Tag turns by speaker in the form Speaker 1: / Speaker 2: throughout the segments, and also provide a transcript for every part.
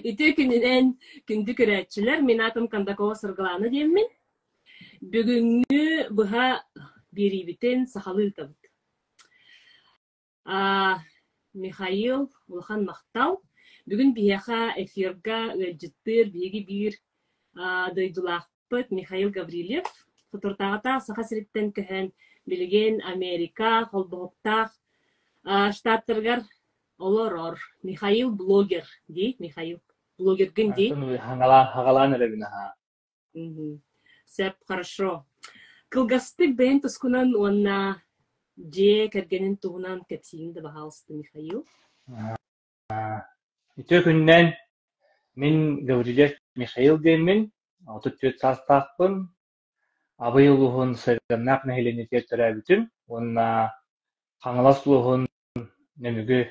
Speaker 1: Ити күнінен күнді көрәтчілер, мен атым Кандакова сырғыланы деймін. Бүгінгі бұға берибітен сақалы ұтабыд. Михаил Улхан Мақтал. Бүгін бияқа эфирға өджіттір бейгі бір дойдулақпыт Михаил Гаврилев. Фотортағыта сақа сіріттен көхен білген Америка, қолбоқтақ, штаттырғар олорор. Михаил блогер дей, Михаил блогергін дей.
Speaker 2: Хағалан әребіна.
Speaker 1: Сәп, хорошо. Кылгастык бәйін тұскунан онна же кәргенін туғынан кәпсейінді бағалысты, Михаил.
Speaker 2: Үтө күннен мен Гаврилев Михаил деймін, 34 састақпын. Абай ұлығын сәйгімнақ нәхелене тертірі бүтім. Онна қаңылас ұлығын нәмігі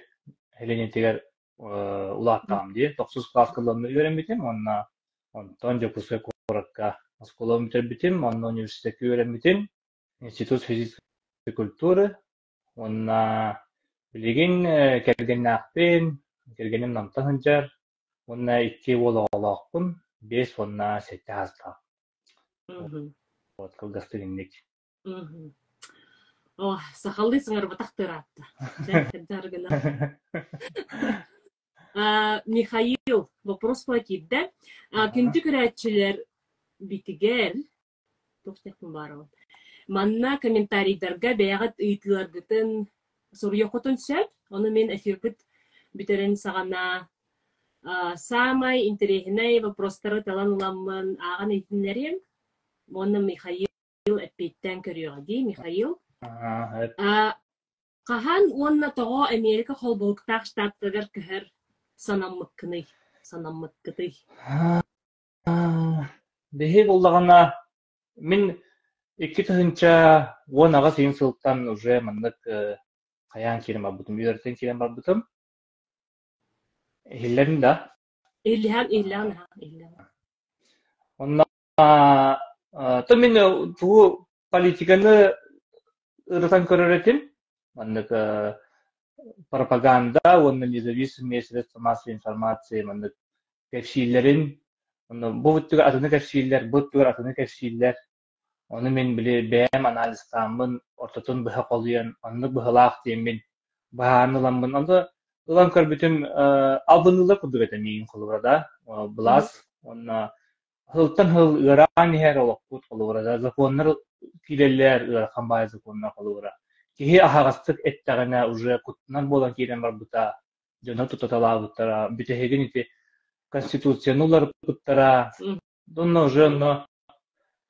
Speaker 2: хеленетегер улаттағым де. 9 класс қылымны үйерен бітім. Онна онтан жокусқа қораққа асколауын бітір бітім. Онна университетке үйерен бітім. Институт физической культуры. Онна білеген кәргеннақпен, кәргенім намтағын жар. Онна 2 олы олақпын, 5 онна 7 хастақ. Вот, кылгастыгыннек.
Speaker 1: Сақалды сыңар батақтыр атты. Михаил, вопрос платит, да? Күнді көрәтшілер бітігер, тоқтақпын баруын. Манна комментарийдарға бәяғат ұйтыларғытын сұрия қотын сөп, оны мен эфирбіт бітерін сағана самай интереснай вопростары талан уламын аған ейтінлерім. Оны Михаил әппеттен көріға дей, Михаил. Қахан онна тоға Америка қолболықтақ штаттығыр көхір санаммыққыны, санаммыққыты.
Speaker 2: Бейі болдағана, мен 2 тұхынша 10 аға сейін сылықтан уже мандық қаян керім бар бұтым, үйертен керім бар бұтым. Эхиллерін да?
Speaker 1: Эхиллерін.
Speaker 2: Онна то мен туғы политиканы ырытан көріретім. Мандық пропаганда, онны независимые средства массовой информации, мандық кәпшейлерін, бұл бүттігі атыны кәпшейлер, бүттігі атыны кәпшейлер. Оны мен біле бәйім анализтамын, ортатын бұға қолыян, онны бұғылақ деймін, бұғаныламын. Онды ұлан көрбітім албынылар күдік әтім егін қолығырада, бұлас, онны Хылтан хыл ыран ехер олықпут қолуыра, законнар келелер ырқанбай законнар қолуыра. Кеге ағастық әттіғана уже құттынан болан кейден бар бұта, жона тұтатала бұттара, бүтігін еті конституциянулар бұттара. Донна уже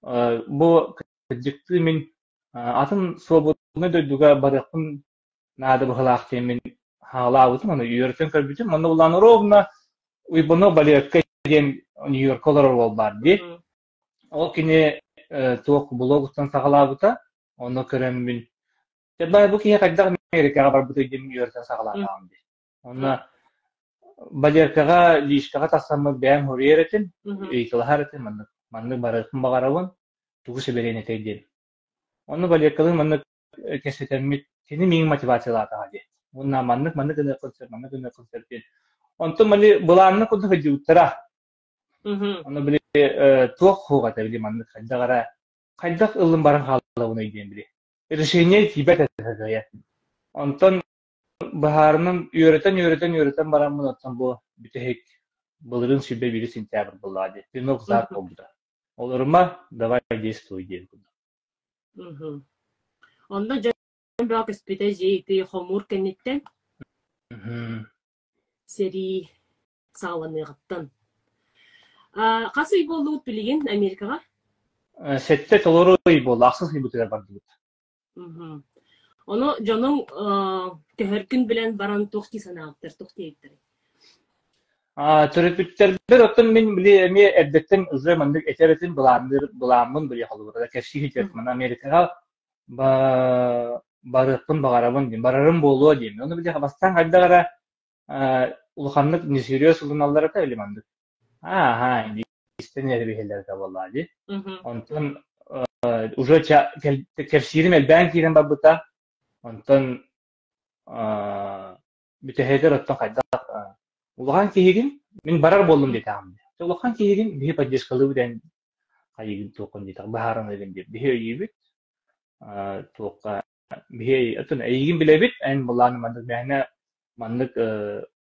Speaker 2: бұл күдікті мен атын свободны дөйдіға барықпын нады бұғылақ деймін хағыла ауытым, оны үйертен көрбітім, оны ұланы ровна ұйбыны балиыққа Нью-Йорк олар ол бар, де. Ол кене тоқ блогтан сағалабыта, оны көрем мен. Дебай бұл кене қайдағы Америкаға бар бұта едем Нью-Йорктан сағалабыған, де. Оны балеркаға, лишкаға тасамы бәйім хөрі еретін, өйтілі харетін, манның барықын бағарауын, тұғы сөберен етейден. Оны балеркалың манның кәсетемет, кені менің мотивациялатыға, де. Оны манның күні концерт, де. Онты мали бұланның күні қыды ұттыра. Оны біле тоқ қоғата біле манның қайдағара, қайдақ ұлым барын қалауын өйден біле. Решение тибет әтіғая. Онтан бағарының үйретен барамын оттан бұл бүтәхек бұлырын сүрбе білі сентябр болады. Пенок зат болуда. Олырыма давай действуй ден бұлда.
Speaker 1: Онда жан бақ іспеті жейті қомур кәнеттен сери сағаланығыттан. Қасы үй болды ұт білеген Америкаға?
Speaker 2: Сәтті толыры үй болды, ақсыз үй бұтыдар барды бұд.
Speaker 1: Оны жоның көхіргін білен баран тоқти санағыптыр, тоқти еттір.
Speaker 2: Түріпіттер бір оттын мен біле әме әддеттен ұзыр мандық әтеретін бұламын біле қалуырда. Кәпші хететін Америкаға барықпын бағарабын дейм, барарым болуы дейм. Оны біле бастан қайдағара улханнык несерьез улыналлар та или мандык. Инде истен эрбихелер да боллади. Онтон уже кепсирим элбен кирен бабыта. Онтон бүтехедер оттон кайда улган кигин Мен барар болдум дейт агам. Улахан кийигин бихи поддержкалы биден кайыгын токон дейт. Бахарын деген деп. Бихи үйбүт. Тока бихи атын эйигин билебит. Эн буланы мандык бәне мандык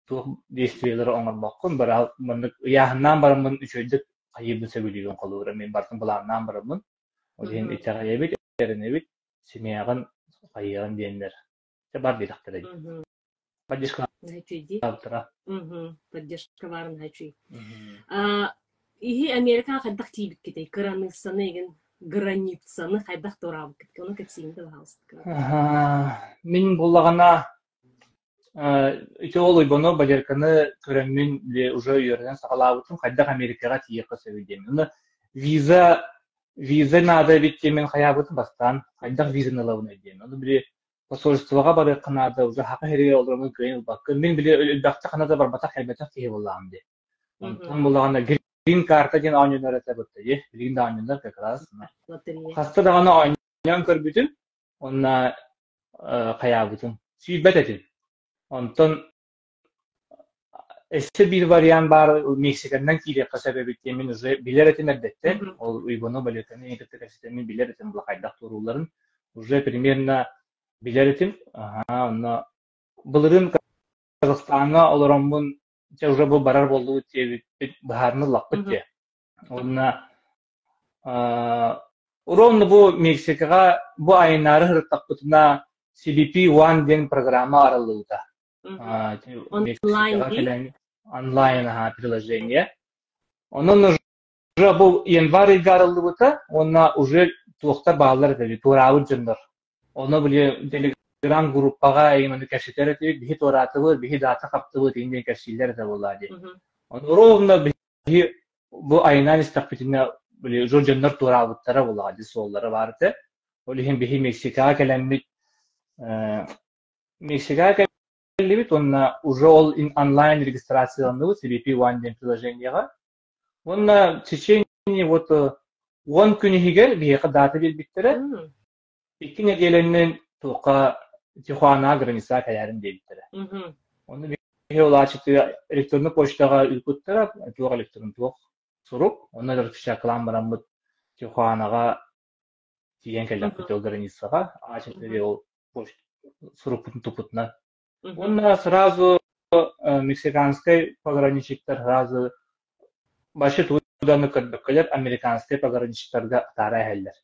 Speaker 2: ток действиялары оңормоккун. Бара мандык яһынан барымын үчөйдүк кайыбы сөбүлүгөн колура. Мен бартын буланнан барымын. Олен итага ебит, эренебит. Семьягын кайыгын дендер. Бар дейт актыры. Поддержка.
Speaker 1: Поддержка варын хачи. Ихи Америка хайдах тибит китей. Кыранысаны еген границаны хайдах торабы китей. Оны кетсейінді бағалыстық.
Speaker 2: Мен болағана ол ойбону бадерканы көрәммен уже үйерден сағалабытым. Хайдах Америкаға тиеқы сөйдем. Оны виза нада битте мен хаябытым бастан. Хайдах визаны лауын өйдем. Оны біле посольствоға бары қанады, уже хақы хереге оларымыз көйін бақы. Мен біле өлбақты қанада бар батақ әлбәтақ кейі болағым де. Там болағанда грин карта ден ауындар әті бұтты де. Білгенде ауындар көкіраз. Қасты дағаны ауындан көрбітін, онына қаябытын. Сүйбәт әтін. Онтын әсі бір вариант бар Мексикандан кейде қасабы бітте. Мен уже білер әтін әрбетті. Ол ұйбоны білетіні еңкітті кәсетімен білер әтін бұл қайдақ тұруларын. Уже примерно билетин, онна былырын Казахстанга олоромун уже бу барар болду тебит баарны лакпыт те. Онна уромны бу Мексикага бу айнары хыртакпытына CBP-1 ден программа аралыгыта. Онлайн приложение. Онун уже бу январь аралыгыта, онна уже туохта баалар деди, турабы жындар. Onu bile Telegram gruppaga eğimini keşfetler ettik, bihi toratı bihi data kaptığı diye keşfetler de oladı. Onu rovna bihi bu aynan istakbitine bile jorjanlar toravutlara oladı, sollara vardı. Olihin bihi Meksika kelimlik Meksika kelimlik onna уже ол онлайн регистрацияланды CBP-1 ден приложениега. Онна в течение вот 10 күнігер биhi дата белбиттері. 2 nedelinin toka Tijuana granisa kayarın deyiptire. Onu bir yol açıktı elektronik poçtaga ülküttire, toka elektronik toka sorup, onlar şaklan baramıt Tijuana'ga diyen kellem o granisa'ga açıktı yol poçt sorupun toputuna. Onlar сразу мексиканский пограничниктер сразу başı tuğdanı kırdıklar Amerikanski pograniçniklerge tara heller.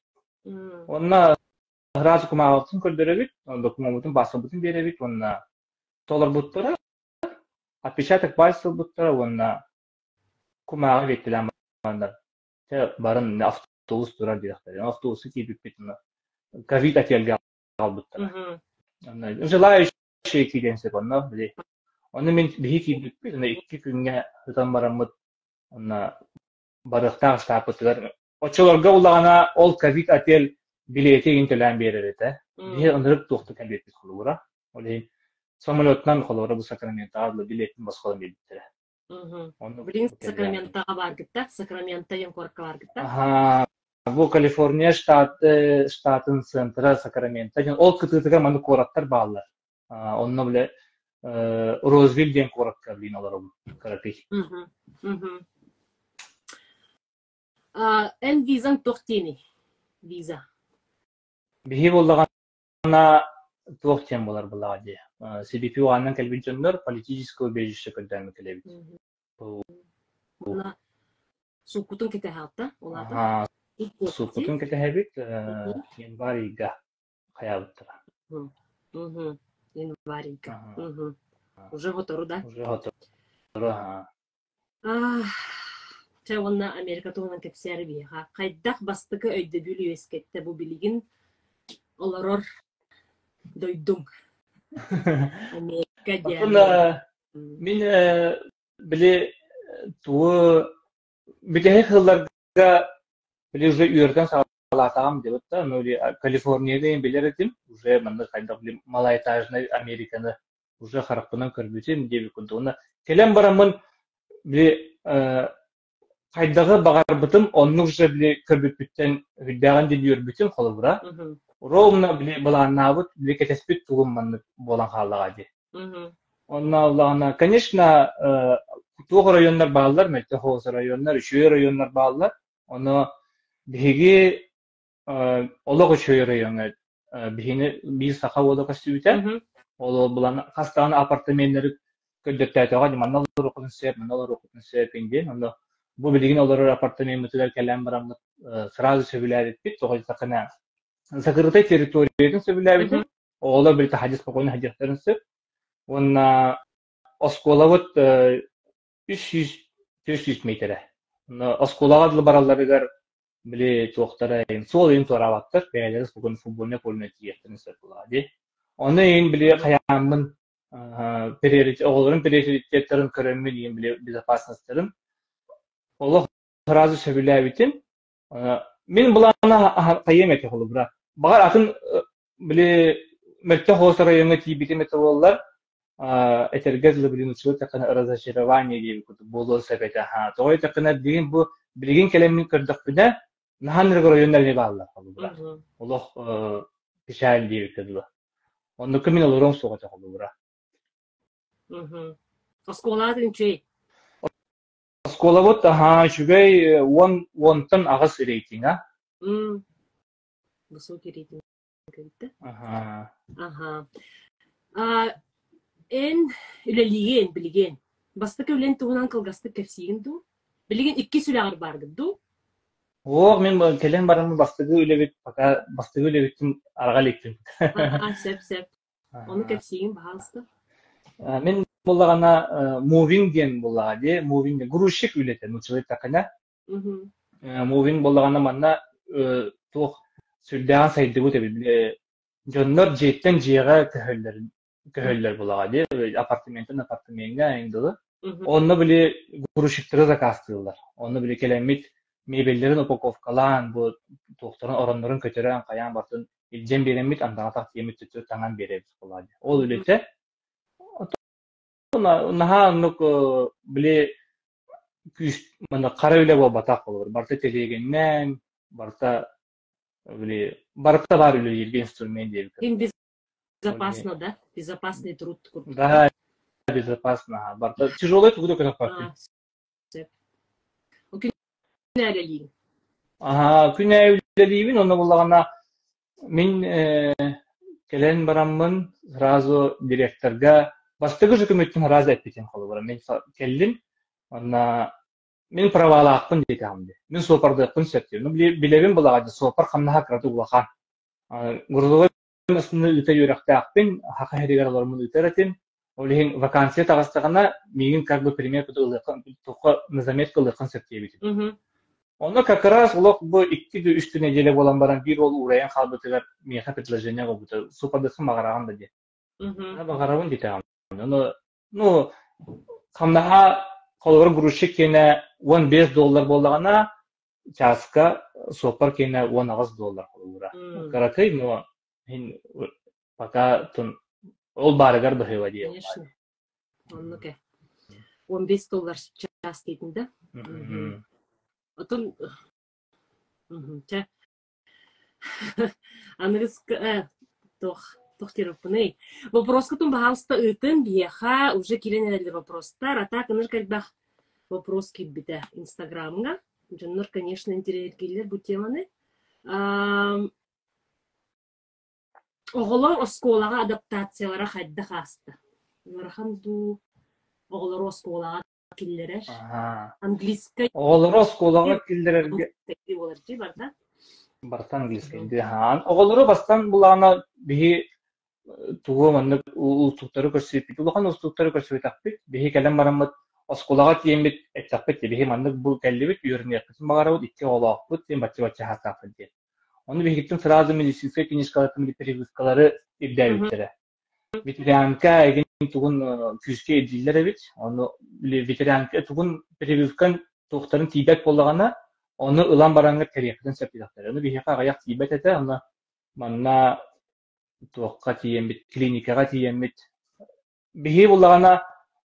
Speaker 2: Onlar Разу kumağıtın köldürevit, dokumumutun basılbıtın berevit, onna tolar buttara, отпечаток пальцев buttara, onna kumağı vettilen banlar. Barın avtobus durar direktör. Avtobusu kibip bitine. Covid atelge al buttara. Желающие киденсе banlar bile. Onu men bihi kibip bitine 2 günge hıtan baramıt, onna barıqtağ ştapıtılar. Oçolarga ulağına ol Covid atel билети интелен беререте. Бие ындырып тоқты кәлбетпіз қолуыра. Олейін, самолеттан қолуыра бұл Сакраментаға бұл билетін басқалын бердіктері.
Speaker 1: Білін Сакраментаға бар гітті, Сакрамента ең қорққа бар гітті?
Speaker 2: Бұл Калифорния штатын центрі Сакрамента. Ол күтігіға мәні қораттар бағылар. Онына біле Розвилл ден қораққа білін олар ол қарапей.
Speaker 1: Ән визаң тоқтені? Виза.
Speaker 2: Bihi bolağana toğten bolar buladı. CBP-1'dan kelbinçönler политическое убежище көлдән келебит.
Speaker 1: Бuna sukutun kete hatta olada.
Speaker 2: Sukutun kete habit январьга хаябыттыра.
Speaker 1: Январьга. Уже готовы, да?
Speaker 2: Уже готовы.
Speaker 1: Çavunna Amerika toğunan kepseri biha. Qaydaq bastıqı öyde bülü eskette bu bilgin olaror doydum. Amerika diye.
Speaker 2: Aslında min bile tuğu bile hıllarga bile уже үйерден сағалатағам деп отта. Öyle Kaliforniya'da bilirim. Уже bende qaydaq bile Малайетажный Amerika'nı уже харапынан көрбүтем деп күнді. Оны келем барамын bile Qaydağı bağır bıtım, onu уже bile körbütbütten hüddağın diliyor bütün kolu bura. Ровно bile bulanabıt, bile ketespüt tuğummanlık bolan halığa di. Onunla Allah'ına, конечно, Туох районнар бааллар, Мөлтө Хоос районнар, Үчүгэй районнар бааллар. Оно биһиги олог Үчүгэй районы биһини бии саха олог өстүбүтэ. Ол булан хастааны апартаменттери көдөттөтөгө манна рухун сеп, манна рухун сеп инде. Оно бу билигин олар апартаменттер келен барамды сразу сөбүләр бит, тогы сакына. Закрытой территориядан сөбүләр. Олар бир тахадис спокойно хадистарын сөп. Онна оскола вот 300 метр. Осколага дылы баралларыгар биле туактара сол ин турабаттыр. Бәйләр спокойно футболны полны тиектен сөп булади. Оны ин биле каямын оголорун приоритеттерин көрөмүн ин биле безопасностьтарын. Олар сразу сөбүләр битин. Мен буларны кайем эте болу бра. Багар атын биле Мөлтө Хоос районы тибити металлар этергезле билин учет такана разочарование дип боло себете ха. Той такана деген бу билген келемин көрдүк бине наханыр райондар не баалар бра. Олох печаль дип кедле. Онда кемин олорон сога такылы бра.
Speaker 1: Осколатын чей.
Speaker 2: Оскола вот шугай тон агыс рейтинга.
Speaker 1: Высокий рейтинг.
Speaker 2: Ага.
Speaker 1: En üleligen bilgen. Bastık ölen tuğunan kılgastık kefsiyin du. Bilgen iki sülagar bargı du.
Speaker 2: Мен келен барамын бастыгы үлебит, пока бастыгы үлебиттин арга лектим.
Speaker 1: Сеп. Onu kefsiyin bahalsты.
Speaker 2: Мен боллагана moving ген боллага де, moving ген грузчик үлетен учылыт такана. Moving боллагана манна тух сүрдәгән сайдыгы тәбил. Жоннор жеттен жыга көһөллөр болага де, апартаментка эңдылы. Онны биле грузчиктер заказтылар. Онны биле келемит мебеллерин упаковкалан, бу тохторун ороннорун көтөрөн каян бартын илжен беремит, андан так темит төтө таңан беребиз болады. Ол үлете. Наха нук биле күз мына кара үле бол батак болор. Барта телегеннен, барта биле барта бар үле илген инструмент деп.
Speaker 1: Им безопасно, да? Безопасный труд.
Speaker 2: Да, безопасно. Барта тяжелый труд это как.
Speaker 1: Күнәлелиген.
Speaker 2: Күнәлелиген, оны боллагана мен келен бараммын сразу директорга бастыгы өкмөттүн разы этпетен калы бар. Мен келдим, ана мен правалаакпын дегенде. Мен сопардыкпын сеттим. Билебин булага сопар камнаха кырды улахан. Гурдуга месне үтө юрактаакпын, хака херигарлармын үтөретин. Олин вакансия тагыстыгына мигин как бы пример кылыкын, тока низамет кылыкын сеттебит. Onda как раз улок бу 2-3 неделе болан баран бир ол ураян халбытыгар меха предложение болбута. Супадысын магараган да де. Магараган дите. Ну, камнаха колор грузчик кене $15 боллагана, часка сопар кене $19 болура. Каракай, но пока тун ол барыгар бахыва де.
Speaker 1: Конечно. Ну-ка. $15 час дейтін да? Отон анырыс тохтирапны. Вопрос кутун бахалста ытын бияха уже киленелер вопростар. А так аныр кальбах вопрос киббите Инстаграмга. Жоннор, конечно, интереселер бу теманы. Оголор осколага адаптациялара хайда хаста. Норахан ду оголор осколага киллере. Английский.
Speaker 2: Оголор осколага киллерерге
Speaker 1: Оларчы барда.
Speaker 2: Барта английский. Оголору бастан булана бихи тугу манны устуктары көрсөтүп, улахан устуктары көрсөтөп, бихи келен барамыт осколага тиембит этаппет, бихи манны бул келлибит үйрөнөксүн багарабыт, икки олоокпут, тем бачча хасафын де. Onu бихиттен сразу медицинская книжкаларын перевозкалары ирдәбиттер. Ветеринарка эгин тугун күзгө эдиллер бит. Onu ветеринарка тугун перевозкан токтарын тийбек боллагана, onu ылан бараңга теректен сепилактар. Onu бихика гаяк тийбет эте, onu манна токка тиембит, клиникага тиембит. Бихи боллагана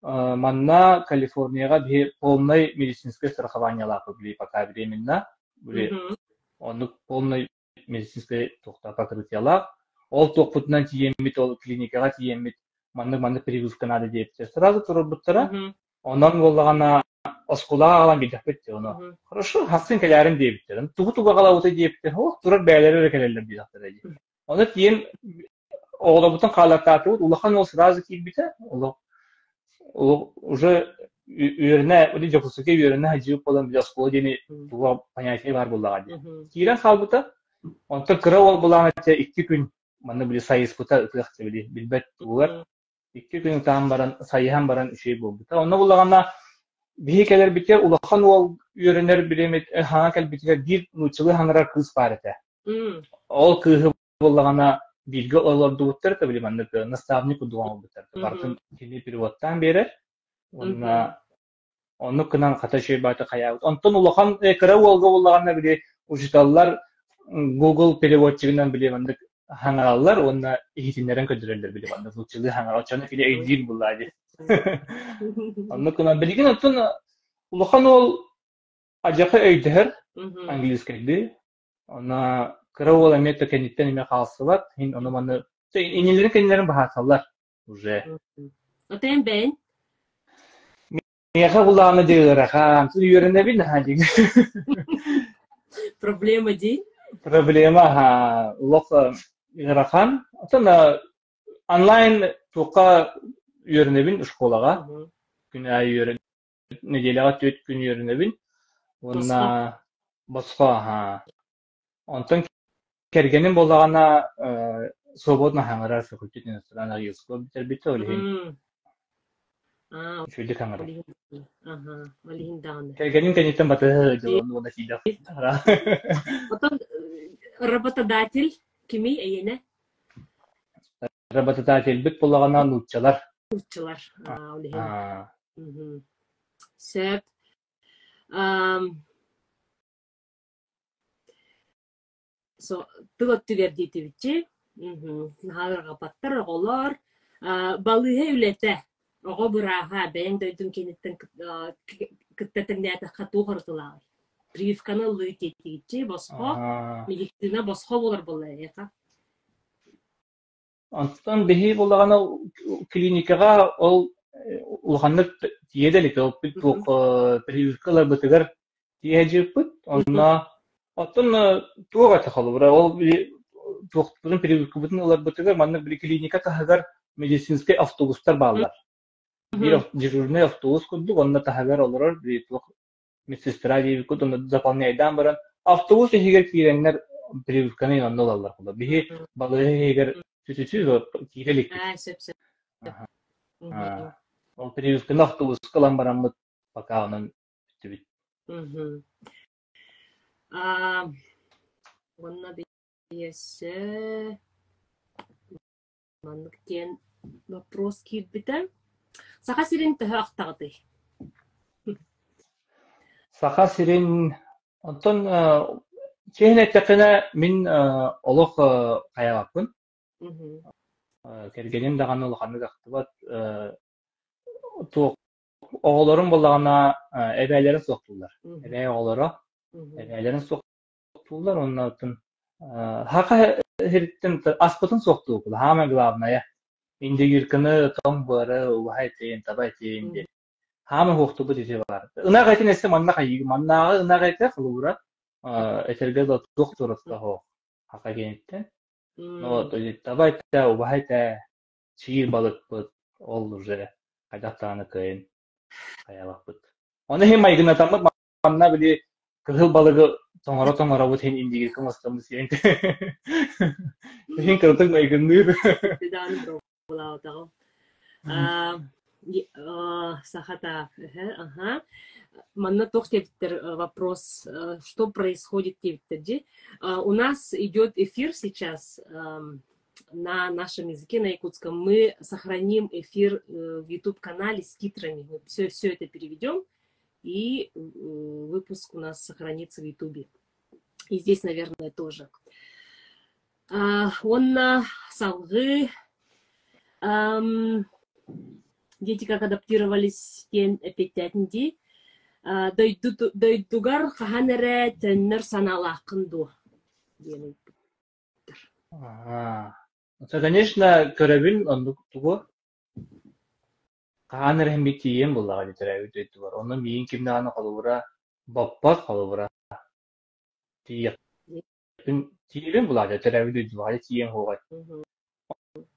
Speaker 2: манна Калифорнияга бихи полный медицинское страхование лапы били пока временно. Onu полный медицинское токта покрытиялар. Ол токпутунан тиембит, ол клиникага тиембит, манны перевозка надо деп. Сразу турбуттара. Ondan боллагана оскула алан бидек битти onu.
Speaker 1: Мгм.
Speaker 2: Хорошо, хасын келерин диептер. Тугу кала ута диептер. О, турар бәйләре келерлер бидектер ди. Оны тиен оғлабытын қалаттаты вот, улахан ол сразу килбите. Ол уже үйеріне, или жокусуке үйеріне хажиып болан бide оскула дени туга понятие бар буллага ди.
Speaker 1: Мгм.
Speaker 2: Кирен халбыта, онта кыра ол булана те 2 күн маны биле сайыс бута ытыакты биле билбет тугар. 2 күн таам баран сайыхан баран үшей болбута. Оны буллагана бихикелер битер улахан ол үйеренер билемет хана кел битер бир нучылы ханарар кыз бар эте.
Speaker 1: М.
Speaker 2: Ол кыһы буллагана билге олордугуттар да билем аны наставник удуган буттар. Бартын кини переводтан бери оны кынан ката шей бата каябыт. Онтон улахан кыра олго буллагана биле ужиталлар Google переводчигинен билем аны хаңараллар, онна ихитинерен көдүрөлдөр билем аны нучылы хаңарал чаны киле эйдин буллады. Онны кынан билген онтон улахан ол ажакы өйдер
Speaker 1: Мгм.
Speaker 2: английскийди. Ona kıra ola meta kenditten ime kalsılar. Hin onu bana kendilerin bahasalar уже.
Speaker 1: Отен бен.
Speaker 2: Меха kulağını diyorlar ha. Tüm yörene bin hadi.
Speaker 1: Проблема değil.
Speaker 2: Problema ha. Lok yarakan. Atana online toka yörene bin şkolaga.
Speaker 1: Мгм.
Speaker 2: Günay yörene. Nedelega 4 gün yörene bin. Ona basqa ha. Ondan kergenin bolağana свободно хаңарар факультет иностранных языков битер олихин
Speaker 1: М. А,
Speaker 2: шүлдик хаңарар.
Speaker 1: олигин. Ага, олигин даны.
Speaker 2: Кергенин кенеттен баты оны сидах.
Speaker 1: Потом работодатель кими эйене
Speaker 2: Работодатель бит болағана нутчалар.
Speaker 1: уччылар. Олигин.
Speaker 2: А,
Speaker 1: Мгм. Сөп. Тылот түгердейтибичи. Нахаларга баттар оголор. Балыһы үлете. Ого бураха бэйэн дөйдүн кенеттен кыттатыңнээтэ хатуу хорутулаай. Прививканы лыытетигичи босхо. Медицина босхо болар боллаэка.
Speaker 2: Антон бихи болағана клиникаға ол улханны тиеделик ол бит тук прививкалар бытыгар тиежип бит. Онна атын туга тахалы бара ол туктурун прививка бутун олар бытыгар манны били клиника тахагар медицинский автобустар баалар. Бир дежурный автобус курдук, онна тахагар олар бир тук медсестра дейбит куд, онна заполняйдан баран автобус егер киреннер прививканы онна олалар кулар. Бихи балыгы егер түтүтү кирелик.
Speaker 1: Сөп.
Speaker 2: Ол прививканы автобус кылан барамыт пока онун түбүт.
Speaker 1: Онна биэсе маннык тен вопрос кирбите. Саха сирин төһө актагыты.
Speaker 2: Саха сирин онтон чехнеттекіне мен олық қаябақпын. Кергенем даған олықаны дақтыбат. Оғылырым болағына әбәйлерін соқтылар. Әбәй оғылыра. Әбәйлерін соқтылар. Онын атын хақа херттен аспытын соқтылы бұл. Хама главная. Инде юрканы том бары уғайтейін, табайтейін де. Хама хоқты бұл дете бар. Ұна қайтын әсі манна қайығы. Маннағы ұна қайты қылуыра. Этерге да докторовка хо хака кенеттен. Но то есть табайта убайта чиир балык бут ол уже кайдактаны кыйын каябак бут. Оны хем айгына тамып манна били кыгыл балыгы тоңоро бут хен индиги кымастамыз сен. Хен кыртын айгыныр.
Speaker 1: Дан броулаутаго. Сахата, ага. Манна тохтевтер вопрос, что происходит теперь. У нас идет эфир сейчас на нашем языке, на якутском. Мы сохраним эфир в YouTube-канале с титрами. Мы все это переведем, и выпуск у нас сохранится в YouTube. И здесь, наверное, тоже. Он на салгы. Дети как адаптировались тен эпитетинди. Дойдугар ханере теннер саналақынду.
Speaker 2: Это, конечно, карабин, он туго. Kaanır hem bir tiyen bullağa literatür ötü var. Onun miyin kimde anı kalıbıra, babbat kalıbıra, tiyen. Tiyen bullağa literatür ötü var. Tiyen hoğay.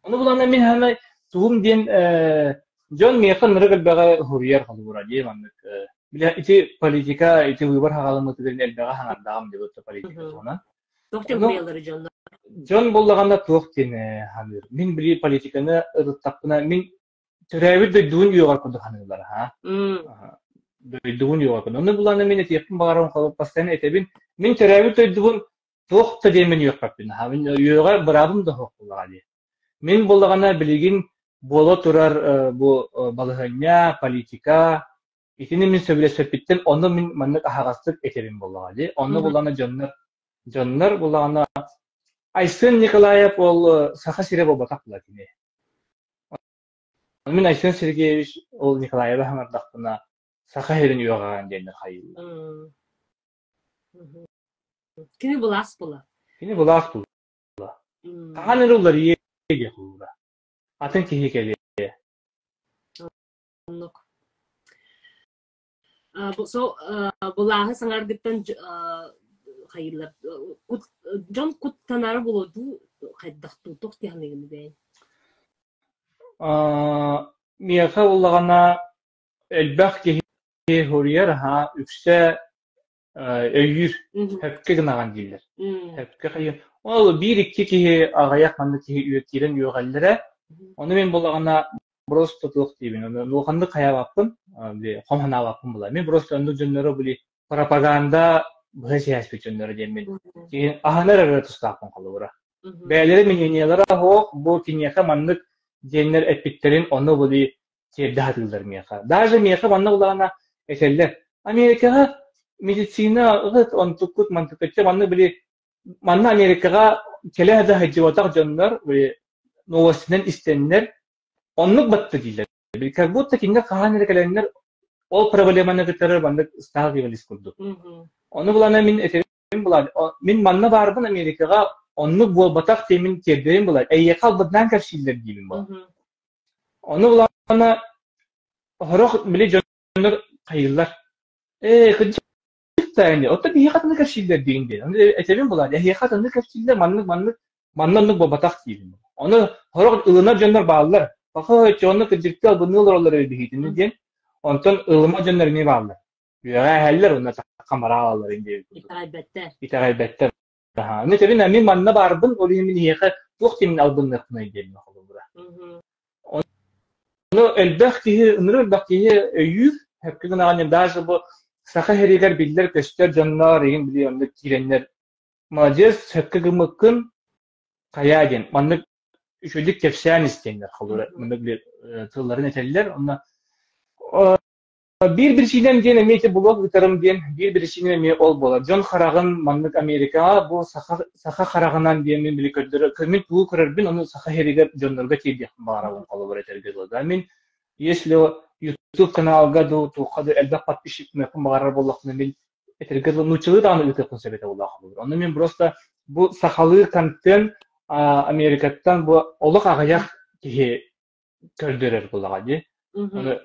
Speaker 2: Onu bulanda min hemen tuğum diyen John Mekan nırıgıl baga huriyar kalıbıra diye mandık. Bile iti politika, iti uybar hağalımı tüderin elbaga hangadağım diye ötü politika sonra.
Speaker 1: Tohtem
Speaker 2: Onu
Speaker 1: huriyaları canlar.
Speaker 2: John bullaganda tuğuk diyene hanır. Min bili politikanı ırıttapına min türevi duyduğun yoğar kudu hanırlar ha. Duyduğun yoğar kudu. Onu bulanda min eti yapın bağırın kalıp pastanı etebin. Min türevi duyduğun tuğuk da demin yoğar kapın ha. Min yoğar bırabım da hoğuk bullaga diye. Min bullagana biligin bolo turar bu balıhanya, politika, itini min söyle söpitten onu min manlık ahagastık etebin bullaga diye. Onu bulana Jonlar bulana Aysen Nikolayev ol saha sire bo batak latine. Min Aysen Sergeyevich ol Nikolayev'a hamardaqtına saha herin yoğagan denir hayır.
Speaker 1: Kini bulas bula.
Speaker 2: Yine bulas bul. Kahanır ular yege kula. Atın kihi keli.
Speaker 1: Nok. So bulahı sangargıttan hayırlar. John kut tanarı buludu. Haydaqtu toq tihanligini beyin.
Speaker 2: Miyaka ulagana elbaq kihi huriyar ha üçte öyyür hepke gınagan diller. Hepke hayır. Ol bir iki kihi ağayak mandı kihi üyetiren yoğallere onu men bulagana Bros tutuq diyeyim. Onu lokandı kaya bakın. Komhana bakın bulay. Men bros önde jönlere buli propaganda bu siyasi bütünleri demin. Ki ahanar arası tutaqın kalıbıra. Beyleri minyeniyelere hoq bu kinyaka manlık jenler etbitlerin onu buli çevdahatıldır miyaka. Daha miyaka manna bulagana eseller. Amerikaga medisina ıgıt ontukut mantıkçı manna bili manna Amerikaga kelehde hacıvatak jönler ve novasinden istenler onluk battı değiller. Bilkar bu tekinga kahanere gelenler o problemana getirir bandık ıstahı gibi liskurdu. Onu bulana min eterim bulan. Min manna vardan Amerikaga onluk bu batak temin terderim bulan. Eyyakal badnan karşıylar diyeyim bulan. Onu bulana horok bile jönler kayırlar. Kıcık da yani. O da bir yakatını karşıylar diyeyim. Onu eterim bulan. Yakatını karşıylar manlık bu batak diyeyim. Onu horok ılına jönler bağlılar. Fakat çoğunluk kıcırtı bunu olur öyle diyen. Ondan ılıma jönlerini bağlılar. Ya heller onlar kamera alırlar indi. İtagaybetter. Ha. Ne tabii namin manna bardın o limin yeka çok kimin aldın nefne diyelim bura. Onu elbette elbette yüz hep ki hani daha bu saha heriler bildiler göster canlar yiyin biliyorlar girenler. Maces hep ki mümkün kayagen. Manlık şöyle kefşen istenler kalır. Manlık bir tırların eteller ona bir şeyden diyen emniyeti blok bitarım diyen bir şeyden emniyeti ol bolar. John Harag'ın manlık Amerika bu saha Harag'ından diyen min bilik ödürü. Kırmit bu kırar bin onu saha heriger John'larga teydi bağıra kalıbır etergez oldu. Min yesli YouTube kanalga da tuğadı elbette patpişik mekun bağırar bollakını min etergez oldu. Nuçılığı da anı ütepun sebete oldu kalıbır. Onu min prosta bu sahalı kanıtın Amerika'dan bu oluk ağayak ki kördürür bulağı. Onu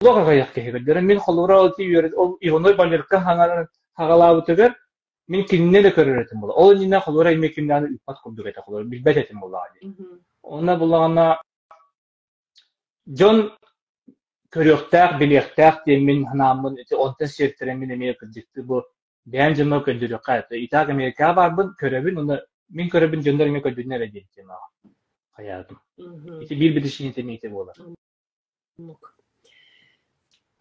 Speaker 2: Loga gayak kehidir. Min xolura oti yöret ol igonoy balirka hagala buteger min kinne de körüretim bola. Ol ninna xolura imekinden ipat kurdur eta xolura bilbet etim bola adi. Ona bulana John körüktaq biliyaqtaq diye min hanamın eti onta sertiremin emeye kıcıktı bu. Bence mi köndürüyor kayıtı. İtaq Amerika var bu körebin onu min körebin gönderme köndürüne rediyettim ha. Hayatım. İti bir dişini temiyeti bola.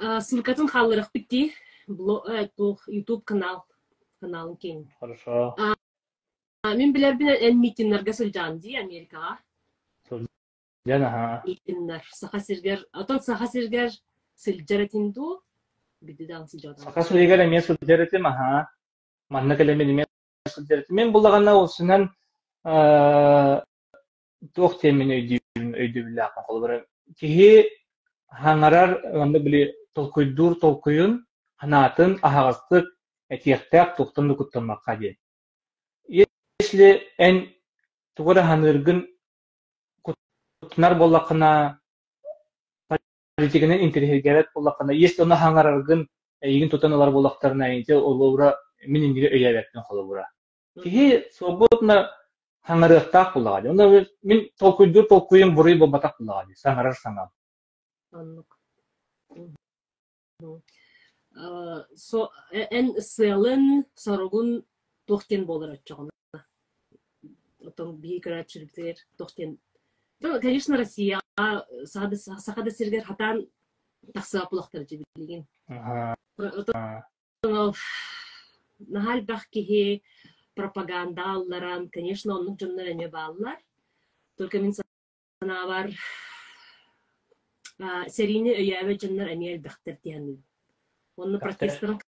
Speaker 1: Сылкатын халырық бітті. Бұл YouTube каналын кейін.
Speaker 2: Хорошо.
Speaker 1: Мен білер бін ән митинлерге сылжан дей Америкаға.
Speaker 2: Сылжан, ага.
Speaker 1: Митинлер. Саха сергер. Отан саха сергер сылжар етінду. Біді дағы сылжадан.
Speaker 2: Саха сергер әме сылжар етім, ага. Манна кәлемен әме сылжар етім. Мен бұлағана осынан тоқ темен өйді білі ақын қолы бұры. Кеге hangarar onda bile tolkuyun hanatın ahagıstık etiyaktak tuğtandı kuttanmakka diye. Yesli en tuğra hanırgın kutnar bollakına политиканын интерьергерет боллакана есть оны хаңараргын ийгин тутаналар болактарына инде олура мен инде өйәбәттен холобура. Кихи свободно хаңарыктак булагы. Оны мен толкуйым бурый болбатак булагы. Саңарар саңам.
Speaker 1: Аннык. Со эн сылын сорогун тохтен болар атчагына. Отон бийкара чирбтер тохтен. Конечно, Россия сахада сергер хатан тахсыга булактар жибилген. Нахал бахкихи пропагандалларан, конечно, оннук жоннор эме бааллар. Только мен санабар серийни өйәбе жоннор эме бахтар тиянны. Онны протесттарын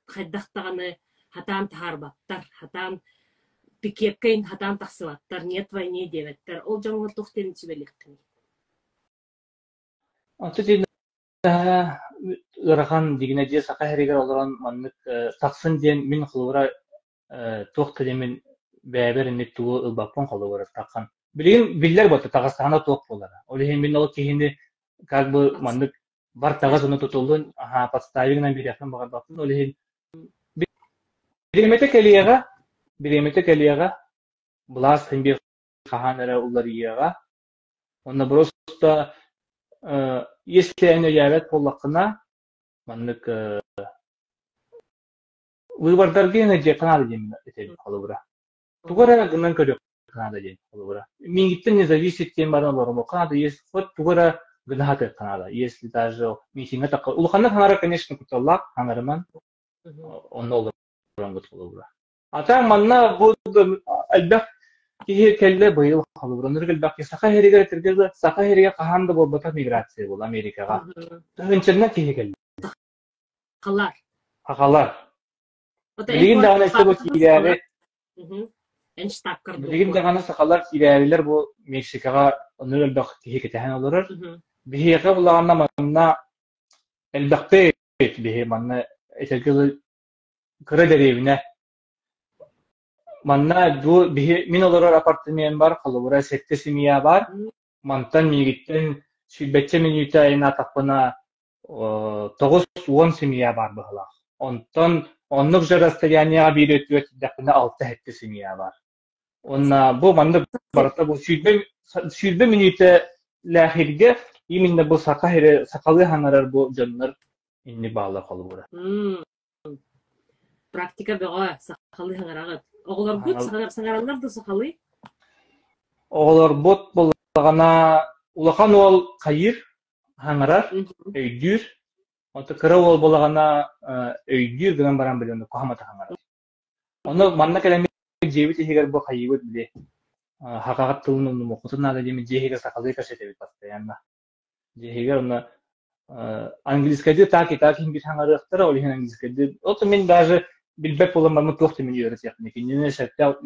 Speaker 1: хайдахтаганы хатан тахарбаттар, хатан пикепкейн хатан тахсыбаттар, нет войне дебеттер. Ол жаңгыр тохтен чибелектин.
Speaker 2: Аты ырахан дигине же сака херегер олорон маннык таксын ден мен кылыра тохты демен бәбер инне туы ылбаппын кылыра таккан. Билген биллер бата тагыстана тох болара. Олеген мен ол кихинде как бы маннык бар тагыз уну тутулдун подставигнан биряхан багардаппын. Олеген биремете келияга булас химби каханара уларияга. Онна просто если они явят поллакына маннык выбордаргена же канада дем этеп калыбыра. Тугара гынан көрөк канада дем калыбыра. Мингиттен не зависит тем баран бармы. Канада есть вот тугара гнахат Канада. Если даже митинга так улханна ханара конечно куталлак ханарман он олар гот калыбыра. Ата манна бу албак кихи келле быйыл калыбыра. Нургел бак сака херегер тергеле сака хереге каханда болбата миграция бул Америкага. Төгүнчөннө кихи келди.
Speaker 1: Қалар.
Speaker 2: Акалар. Билигин дагы нерсе бу кирәре. Билигин дагы сакалар кирәләр бу Мексикага оннор бак кихи кетәһен олорор. Бихига булаганда манна элбакте бихи манна этегел кредеревне. Манна бу бихи мин олорор апартамент бар, калыбыра сетте семья бар. Мантан мигиттен сүбәтче минута айна тапына 9-10 семья бар быһыла. Оннук же расстоянияга бир өтүөт дакына 6 хетте семья бар. Онна бу манда барата бу сүрбе минута лахирге именно бу сакалы ханарар бу жоннор инни баала калыбыра.
Speaker 1: Практика бага сакалы ханарагы. Оголор бут саңаралар да сакалы.
Speaker 2: Оголор бот болгана улахан ол кайыр ханарар өйдүр. Ото кыра ол болгана өйдүр гынан баран билен кахмата ханарар. Оны манна келеме жебит егер бу кайыбыт биле. Хакагат тылын мукутуна да деме жеге сакалы кашете бит постоянно. Жеге оны английскаде так ингиш ханарыктар ол английскаде. Ото мен даже билбеп болом мамы тохты мен үйрөтөк. Некене шатта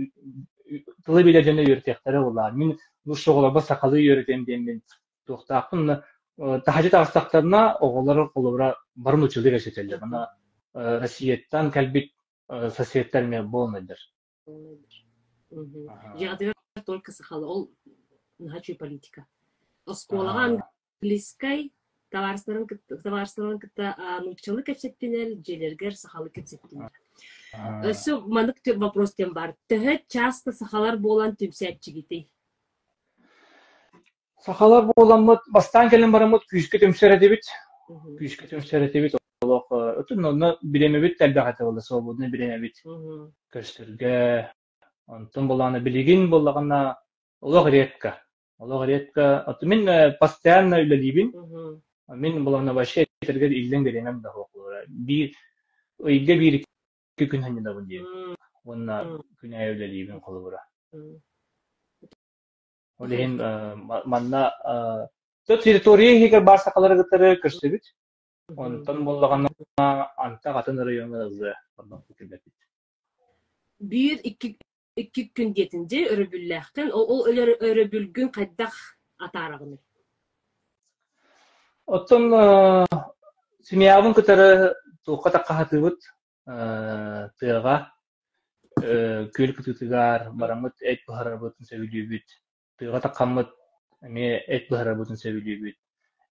Speaker 2: тылы биле жана үйрөтөктөр булар. Мен бу шоголорго сакалы үйрөтөм деген тохтакын тахажет астактарына оголор колобра барын учулды кашетелер. Мына Россияттан калбит соседтер ме болмайдыр.
Speaker 1: Жагдыр только сакалы ол начи политика. Осколаган английский товарстарын кытта нуччылык кечеттинер, желергер сакалы кечеттинер. Өсө манык вопрос тем бар. Төһө часто сахалар болан түмсәтчигити.
Speaker 2: Сахалар болан бастан келен барамыт күскө төмсөрө дебит. Күскө төмсөрө дебит. Олох өтүн оны билемебит әлбәгате болду, свободны билемебит. Көстөргө онтон боланы билигин боллагана олох редко. Аты мен постоянно үлелибин. Мен боланы вообще этергер илден беремем да окулара. Өйгө бир күн ханында бу дей. Онна күн айылдалибин колубура. Олеген манна территория хегер бар сакалары гытары көрсөбүт. Онтон боллагана анта катын району ызы.
Speaker 1: Бир iki gün getince örübüllәхтен ол örübülgün кайдах атарагыны.
Speaker 2: Оттон семьябын кытары тука таккахатыбыт тыга күл кытытыгар барамыт эт бахарабытын сөбүлүбүт. Тыга таккамыт эме эт бахарабытын сөбүлүбүт.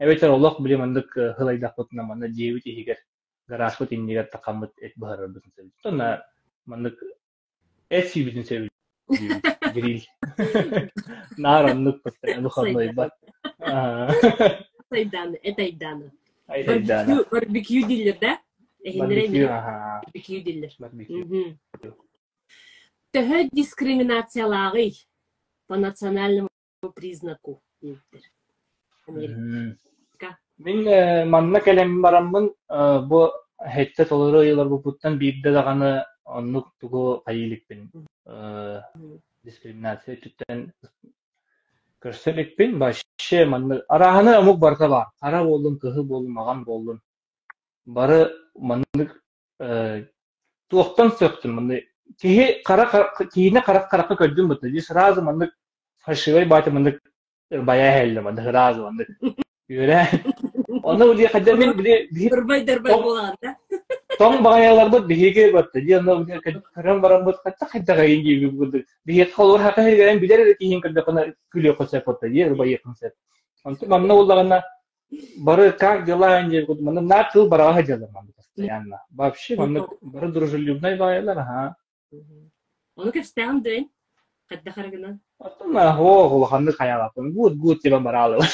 Speaker 2: Evet olaq bile mandık hılayda kutuna manda jewit ihiger garaj kut indiger takamut et baharar bütün sevi. Tona mandık et bütün sevi. Grill. Nar anlık pasta bu xannoy ba.
Speaker 1: Etaydanı.
Speaker 2: Ay taydana.
Speaker 1: Barbekü diller de.
Speaker 2: Barbecue aha.
Speaker 1: Barbekü diller.
Speaker 2: Barbecue.
Speaker 1: Төһө дискриминациялары по национальному признаку.
Speaker 2: Min manna kelem baramın bu hette toluru yıllar bu puttan bir de dağını onluk tugu kayilik bin diskriminasiya tütten körselik bin başı manna arahanı amuk barta var. Kara boldum, kıhı boldum, ağam boldum. Barı manlık tuğuktan söktüm manna. Kihine karakka kördüm bu tabi. Sırazı manlık faşıvay batı manlık bayağı helde manlık. Razı manlık. Yöre. Onu diye kadar min bir
Speaker 1: Darbay bolanda.
Speaker 2: Tom bağyalarda bihige battı. Diye onu diye karam baram bat katta katta kayın gibi buldu. Bihe kalor hakka her gelen bilir ki hin kadar kana külüyor konsept battı. Diye bayı konsept. Onu mamna olağana barı как дела önce kudu mamna nakıl bara hacalar mamna yani. Вообще mamna barı дружелюбный bağyalar ha.
Speaker 1: Onu kefsteğim dön. Kadda hargına.
Speaker 2: Atma ho handı kayalatın. Good diye baralı.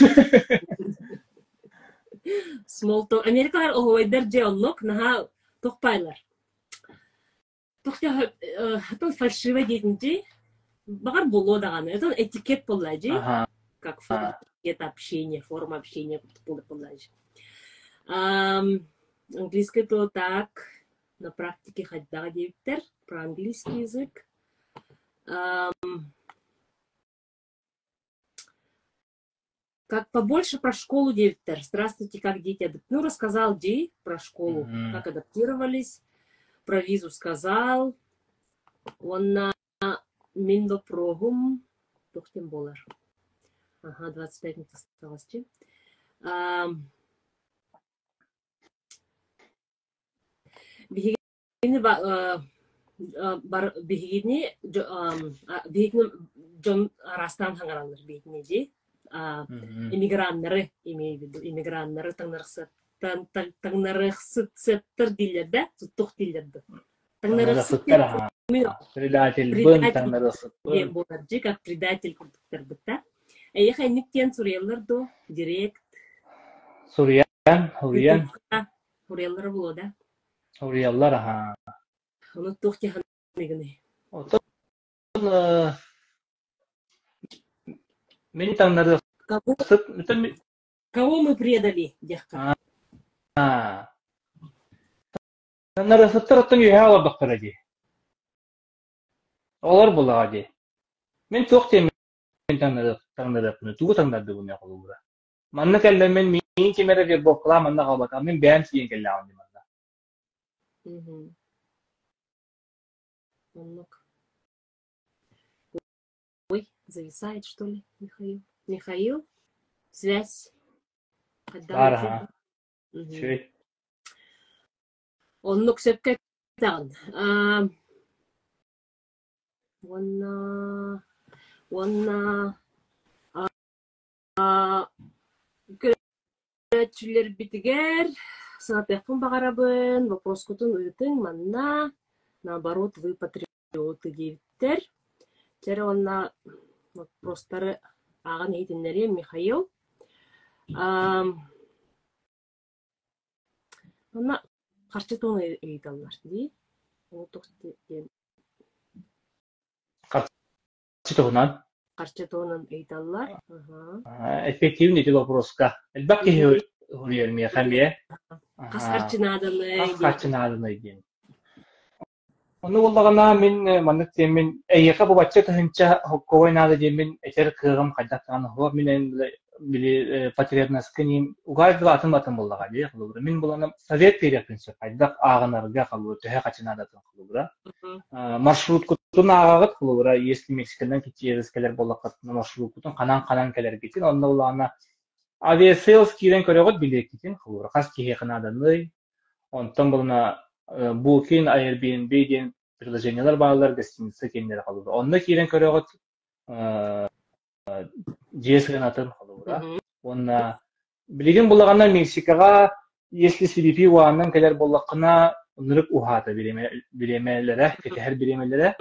Speaker 1: Small talk. Amerikalar o hoyder jeolluk naha tokpaylar. Tokta hatun фальшивый deyince багар боло даганы. Это этикет боллажи. Как форма общения, форма общения боллажи. Английский то так на практике хаддага дейбиттер про английский язык. Как побольше про школу девиттер. Здравствуйте, как дети? Ну, рассказал Ди про школу, как адаптировались. Про визу сказал. Он на Миндо прогум. Тохтем болар. Ага, 25 минут осталось. Бигини Джон Растан хангаранлар бигини Ди. Иммигранттары имею в виду иммигранттары таңнарықсыттыр дилерде туттук дилерде таңнарықсыттыр
Speaker 2: предатель бын таңнарықсыттыр
Speaker 1: боларжы как предатель курдуктар бытта эйха никтен сурьялар до директ сурьялар боло да
Speaker 2: сурьялар аха
Speaker 1: onu тухти ханныгыны
Speaker 2: Мен таңнары
Speaker 1: кого мы предали дяхка
Speaker 2: таңнары сыттыр оттың үйе алар бақтыр әде. Олар болаға әде. Мен тоқ тем мен таңнары бұны, туғы таңнарды бұны қолу бұра. Манны кәлі мен мен кемері бер боқыла манна қалбата, мен бән сиен кәлі ауын деманда.
Speaker 1: Ой, зависает, что ли, Михаил? Михаил? Связь?
Speaker 2: Ага. Чуть.
Speaker 1: Он нук сөпке тағын. Күрәтчілер бітігер. Саңатпекпін бағарабын. Вопрос күтін ұйтың манна. Наоборот, вы патриоты дейбіттер. Тері онна вопростары ағын ейтінлері Михаил. Онна қарчы тоны ейталар, дей?
Speaker 2: Қарчы тоғынан?
Speaker 1: Қарчы тонын ейталар.
Speaker 2: Эффективный это вопроска. Әлбәкке хөрер мия хәмия.
Speaker 1: Қас қарчынадыны.
Speaker 2: Қас қарчынадыны дейін. Onu olağana min manık demin eyeka bu bacca tahınca hokkovay nada demin eter kırgım kaydaktan hova minen bili patriotnaskınin ugar da atın bollaga diye kılır. Min bulana sovet periodunsa kaydak ağınarga kılır, töhe kaçına da kılır. Marşrut kutun ağagat kılır. Если Мексикадан кетeriz keler bollaqat marşrut kutun kanan keler gitin. Onda olağana aviasales kiren körögot bilek gitin kılır. Kas ki hekanadanı ondan bulana Booking, Airbnb diyen приложениялар bağlar гостиница кенлер калды. Онда кирен көрөгөт GS-ген атын калды. Онда Билигин булагана Мексикага, если CBP уаннан келер боллакына нырык ухата биремелере, кетер биремелере.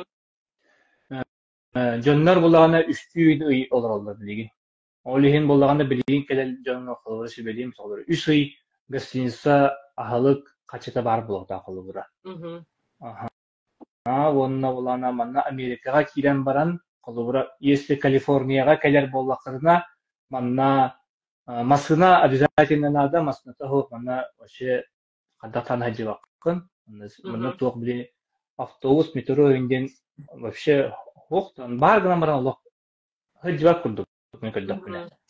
Speaker 2: Жоннор булагана үстүү ый олороллор билигин. Олихин булагана билигин келер жоннор холор сибелим солор. Үс ый гостиница ахалык качета бар булакта холора. Аха. Онна булана манна Америкага кирен баран холора. Если Калифорнияга келер боллакына манна масына обязательно надо, масына того, манна вообще кадатан хаджибаккын. Манна туак били автобус, метро инден вообще хоқтан баргынан баран лох хаджибак курдук.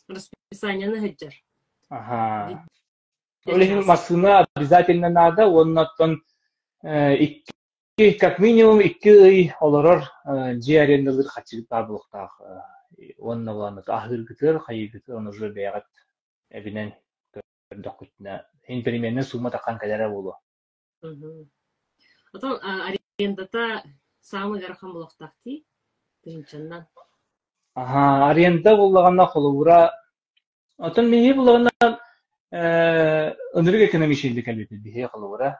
Speaker 1: Расписание на хаджар.
Speaker 2: Ага. Олихин масына обязательно надо, оннаттан как минимум 2 ый олорор же арендалыр хачыгыт бар булуктак. Онна буланы ахыр гытыр, хайы гытыр, оны уже бягат эбинен көрдөх күтүнө. Эн переменне сумма такан калера болу.
Speaker 1: Отон арендата самый гархан булуктакти биринчинен.
Speaker 2: Ага, аренда буллаганда холура. Отон мени буллаганда ынырык экономичилдик албетте бихе холура.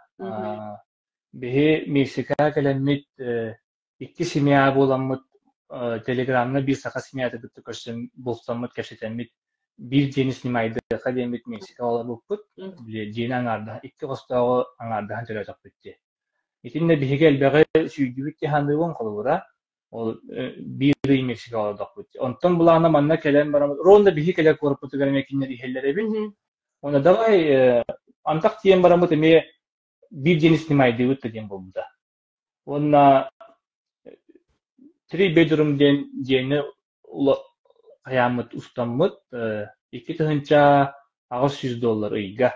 Speaker 2: Бихе Мексика келенмит 2 семья боламыт телеграмна bir сака семьяты битти көрсөм болсамыт кешетемит bir жени снимайды кадемит Мексика олар болуппут. Биле жени аңарда 2 костогу аңарда ханча жакпытты. Итинде бихе элбеге сүйдүбүт хандыбын холура. Ол bir ый Мексика олар дакпыт. Онтон булана манна келен барамыт. Ронда бихе келе корпуту гермекинер ихеллере бит. Ona давай антак тиен барамыт эме bir жени снимайды өттө дем болду. Онна 3 bedroom жени каямыт устамыт 2 тыгынча $600 ыйга.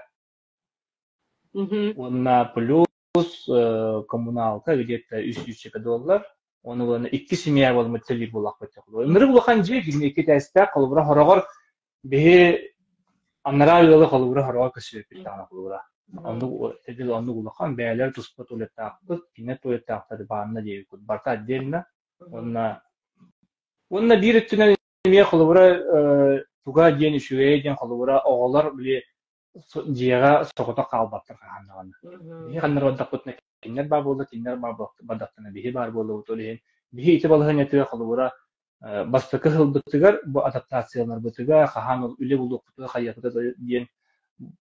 Speaker 2: Онна плюс коммуналка где-то $300. Оны булана 2 семья болмыт тели булак бетек. Ныры булахан же 22 тәстә кылыбыра хорогор бе анравилы кылыбыра хорогор кешеп биттана кылыбыра. Onu dedi onu kullankan beyler tuspot tuvalettakı, yine tuvalettakları bağımına diye kut. Barta отдельно. Onunla bir üstüne niye kılıbıra tuga diyen işüye diyen kılıbıra oğullar bile ciğera sokota kalbattır kanağını. Bir kanlar vadak kutuna kinler bar boldu, kinler bar badaktına bihi bar boldu utolihin. Bihi iti balığın yetiyor kılıbıra bastıkı hıldıktıgar bu adaptasyonar bıtıga kahan üle bulduk kutuga hayatı da diyen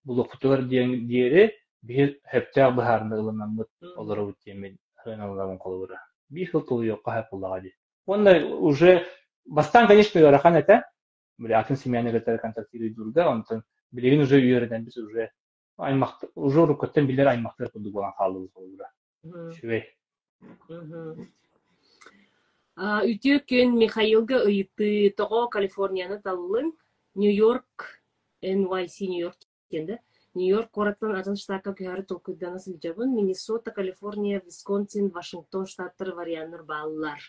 Speaker 2: bu kutular diğeri bir hepte baharında ılınanlık olarak üttemin hınalıların kolubura. Bir hıltılı yok hep olağı di. Onda уже бастан, конечно, рахан это, были атын семьяны которые контактируют друг друга, он там билеген уже үйерден biz уже аймакта уже рукоттан билер аймактар кылды болгон калды колубура. Шүбей.
Speaker 1: Үтө күн Михаилга ыйты того Калифорнияны таллын Нью-Йорк NYC Нью-Йорк кенде. Нью-Йорк кораттан атын штатка көһөрү толкуйдана сылжабын Миннесота, Калифорния, Висконсин, Вашингтон штаттары варианнар бааллар.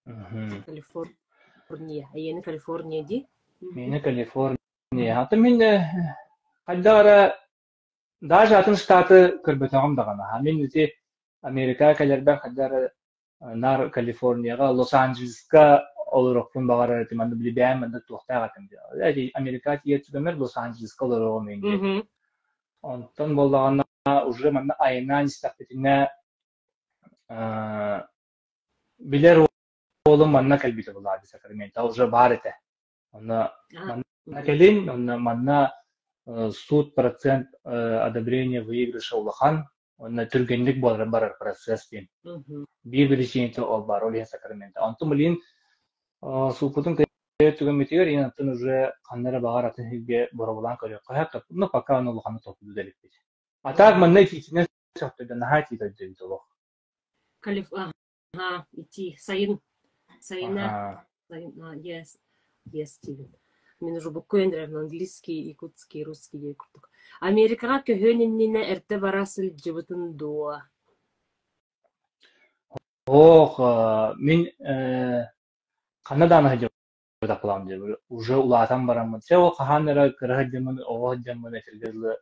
Speaker 1: Калифорния. Аяны Калифорния ди?
Speaker 2: Мени Калифорния. Аты мен кайдара даже атын штаты көрбөтөгөм дагана. Мен үти Америка келербен кайдара нар Калифорнияга, Лос-Анджелеска олорокпун багара тиманды билбейм мында туктага кемди. Америка тиетүгөмөр Лос-Анджелеска олорого менде. Онтон боллаганда уже мында айынан истактетине билер олум манна келбите булады Сакраменто уже бар эте. Онна манна келин, онна манна суд процент одобрения выигрыша улахан, онна түргенлик бар процесс ден. Bir жиенте ол бар олен Сакраменто. Онтон билин супутун түгөмөтөгөр инантын уже кандара багар атын хилге боролан көрөк. Каяк ну пока он улаханы топуду делип. А так манна кичине чактыда нахати да дедило.
Speaker 1: Идти Сайна, yes, Steven. Мен уже буквально английский, якутский, русский якуток. Америкага көһөнүнүнө эрте барасыл жыбытын дуа.
Speaker 2: Мен Канаданы хажыда кылам деп уже улатан барамын. Сео каханера кырахадымын, оодымын этергеле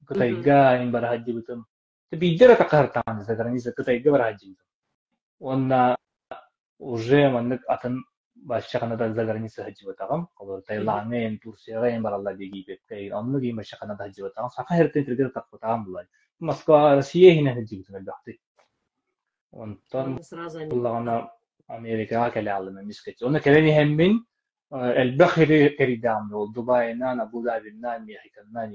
Speaker 2: Кытайга ин барахадыбытым. Биддер такартан за граница Кытайга барахадыбытым. Онна уже маннык атын Kanada за граница хажибатагам. Колор Таиланден, Турцияга баралла деги бепкей. Онну ки башка Канада хажибатагам. Сака хертен тиргер такпатагам булай. Москва, Россия хине хажибатагам бахты. Онтон
Speaker 1: Сразу они.
Speaker 2: буллагана Америкага келе алым мискет. Оны келени хеммин البخري كريدام دبي أبو ظبي Мехиканнан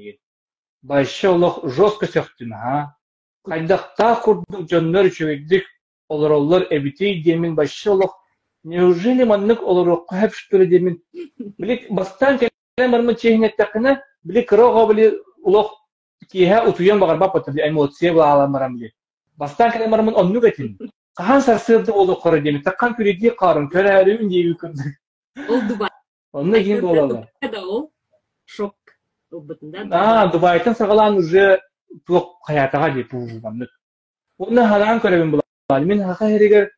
Speaker 2: Başşoluk жестко söktüm ha. Kaydakta kurduk canlar çöydük olur ebiti demin başşoluk. Неужели маннык olur hep şöyle demin. Bilik bastan kelem var mı çehnettakına bilik roğa bilik uluk kiha utuyan bagar bapatır di emosiye bağlan baram bilik. Bastan kelem var mı onu getin. Kahan sarsırdı olur kore demin. Takkan küredi karın körerimin diye yükürdü.
Speaker 1: Oldu bak.
Speaker 2: Onun için bolalar.
Speaker 1: O şok.
Speaker 2: Дубайдан сагалаан уже тук хаятага деп маннык. Оны харан көрөбүн булар. Мен хака херегер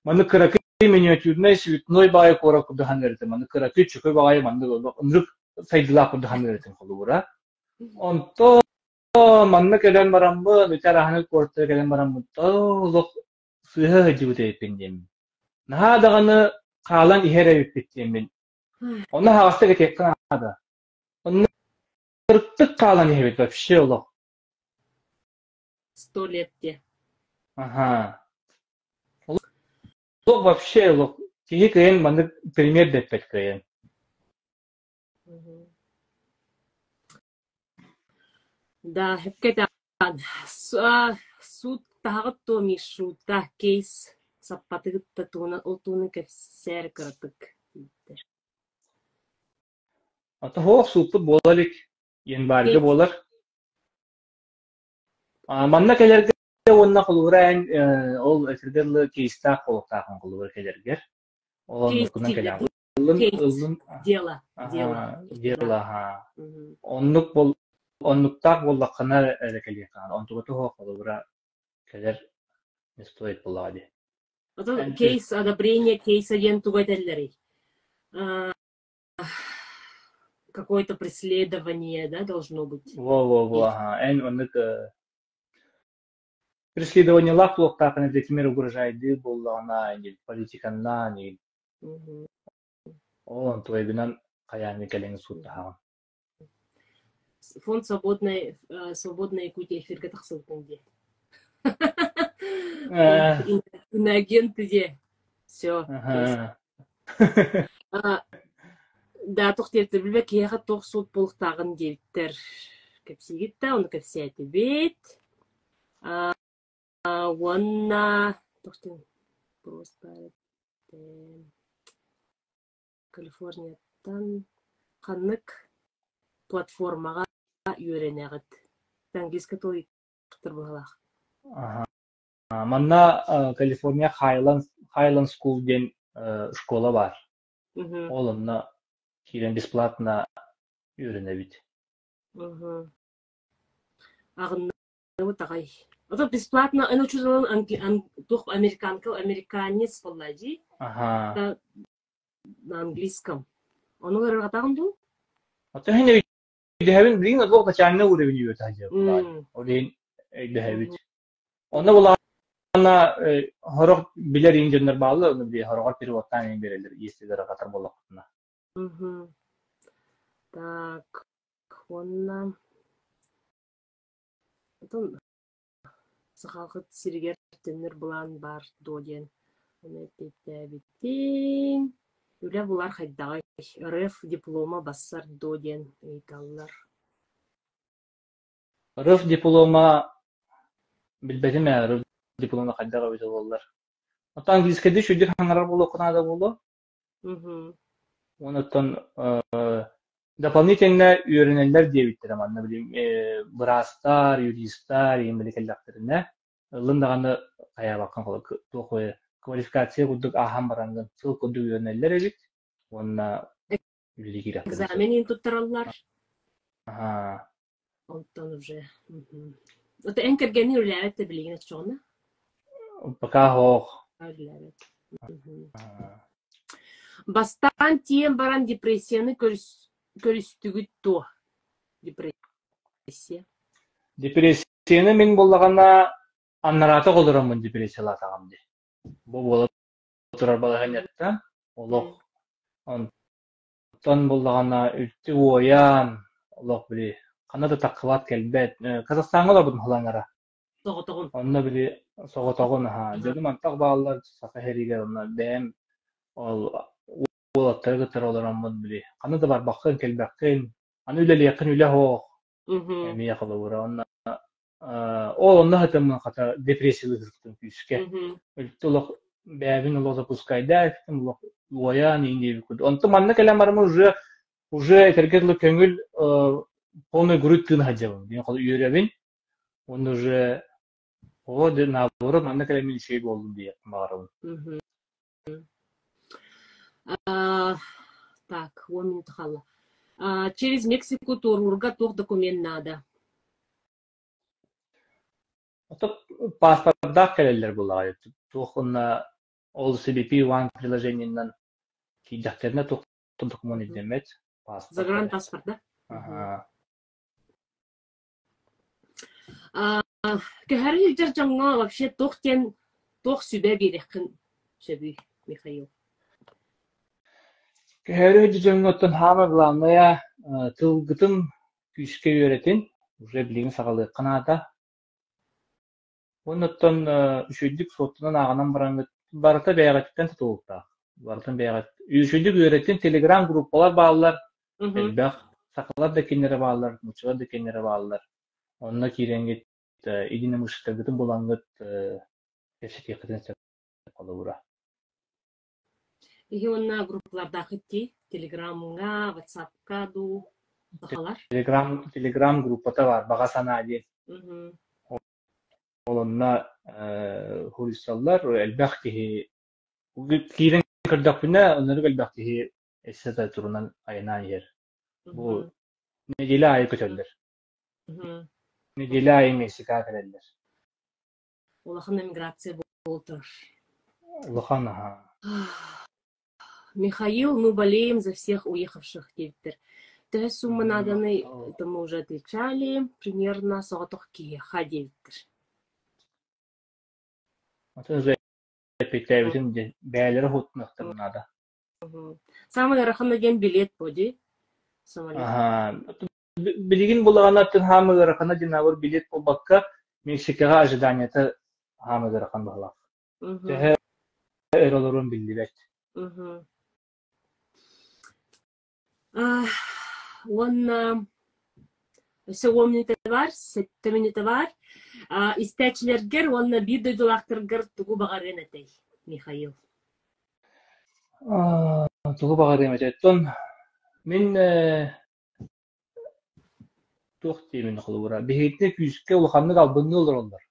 Speaker 2: маннык кыракы миниатюрный цветной бай кора кудаханерте. Маннык кыракы чөкө багай маннык ынрып сайдыла кудаханерте колура. Онто маннык келен барамбы, бетер аханык корты келен барамбы. Толук сыйы жибуте пендем. Наха даганы калан ихере биттем мен. Оны хагасты кетек канада. Кыртык калан ебет вообще улук.
Speaker 1: 100 лет те.
Speaker 2: Ага. Улук вообще улук. Тихи кыйын мандык пример деппет кыйын.
Speaker 1: Да, хепкетан. Суд тагыт то мишрута кейс саппатыгытта туны кепсер кыртык.
Speaker 2: Ата хоқ суппут болалик. Ен барга болар. Манна келерге онна кулуран ол эфирдерлы кейста колуктаган кулур келергер. Ол оннукунан келген.
Speaker 1: Дело.
Speaker 2: Ха. Оннук бол оннуктак боллакына келген. Онтугуту хоқ кулура келер не стоит булади.
Speaker 1: Это кейс одобрения кейса ен тугателлери. Какое-то преследование, да, должно быть.
Speaker 2: Ага. Преследование лаплок так на детимер угрожает боллана не политиканна не. Он твой бинан каями келен судта.
Speaker 1: Фонд свободной Якутии эфирге тахсылтын де. Иноагент де. Все. Да, тохтерте билбек яга тох суд болуктагын дептер кепсигитте, оны кепсияти бет. Уанна тохтен просто Калифорниядан канык платформага үйренегит. Английский той турбалах.
Speaker 2: Манна Калифорния Highland School ден школа бар. Олонна кирен бесплатно үйренебит.
Speaker 1: Агынны вот такай. Это бесплатно, она учила американец поллади.
Speaker 2: Ага.
Speaker 1: На английском. Он говорит, там был?
Speaker 2: А то хине дехевин блин на двох тачанны уровень үйөт ажы. Олин дехевит. Оны була ана хорог билер инженер баалы, оны би хорогор переводтан ен берелер, естелер катар болакытына.
Speaker 1: Так, онна. Потом сахалгыт сиргер тенер булан бар доден. Оны биттен. Юля булар хайдагы РФ диплома бассар доден ыйталлар.
Speaker 2: РФ диплома билбедим я, РФ диплома хайдагы ыйталлар. Ата английскеде шүдер хаңарар болу кунада болу. Онуттан дополнительно үйренелер дебиттерем анна билим брастар, юристтар, ембелекелдактерине лындаганы кая баккан колу токой квалификация кудук ахам баранган сыл кудук үйренелер эбит. Онна билигирак.
Speaker 1: Экзаменин туттараллар.
Speaker 2: Ага.
Speaker 1: Онтан уже. Это энкергени үләрәтте билигине чоңна.
Speaker 2: Пока хох.
Speaker 1: Бастан тиен баран депрессияны көрүстүгүт то. Депрессия.
Speaker 2: Депрессияны мен боллагана аннарата колоромун депрессиялатагам ди. Бу болуп турар балаганятта. олох онтон буллагана үтті оян олох били канада таккылат келбет Казахстанга олорбун халаңара
Speaker 1: Тоғытығын.
Speaker 2: онна били соготогун жөдү мантак баалар сака херигер онна бэм ол олаттар гытар олораммын били канада бар баккын келбеккин аны үлели якын үле хоо эми якылыбыра онна ол онна хатымын ката депрессиялы кызыктын күйүскө үлтү олох бэбин олох запускайда олох оян инде бикуд онто манна келем барымы уже этергерлы көңүл полный грудь тын хаджабын мен кол үйрөбүн он уже наоборот манна келем мен şey болдум диye багарабын.
Speaker 1: Так, 1 минут хала. Через Мексику турурга тух документ надо.
Speaker 2: Ото паспортдак келелер булагай. Тухунна ол CBP One приложениянан кийдактерине тух документ демет.
Speaker 1: Загранпаспорт, да?
Speaker 2: Ага.
Speaker 1: Көхәрі үлдер жаңа вообще тоқ сүбә берекін сөбүй, Михаил.
Speaker 2: Көхәрі жүжөңөттөн хама главная тылгытын күйіске өретин, уже билеген сағалы қанада. Оннаттан үшөйдік соттынан ағынан бараңғы барыта бәйгәттен тұтылықта. Барытын бәйгәт. Үшөйдік өретин телеграм группалар бағылар, әлбәқ сақалар да кенері бағылар, мұчылар да кенері бағылар. Онна киренгет идине мышыктыргытын болаңгыт кешеке кытын сәп қалуыра.
Speaker 1: Иге онна группаларда хытти, телеграмға, ватсапқа ду бағалар?
Speaker 2: Телеграм группата бар, баға сана аден. Олонна хуристаллар, әлбәқ кеге кирен кырдақ біне, онları әлбәқ кеге эссета турунан айынан ер. Бұл неделе айы көтөлдер. Неделе айы Мексика кірелдер.
Speaker 1: Олахан эмиграция болтыр.
Speaker 2: Олахан, ага.
Speaker 1: Михаил, мы болеем за всех уехавших, девтер. Тэ сумма наданы, это мы уже отвечали, примерно 40 киеха, девтер.
Speaker 2: Атын уже петевитин бәлері хутнықтыр нада.
Speaker 1: Самый раханаген билет боди?
Speaker 2: Ага. Билигин булаганаттын хамы рахана динавыр билет болбакка Мексикаға ожиданияты хамы рахан бағалақ. Тэхэ эролорун билдибет.
Speaker 1: Он всего минуты бар, 7 минуты бар. Истәчләргер, онна бир дөйдулақтыргер тугу бағарен әтей, Михаил.
Speaker 2: Тугу бағарен әтей. Мен туқ деймін қылуыра. Бейетіне күйіске ұлғанлық албынны олар олар.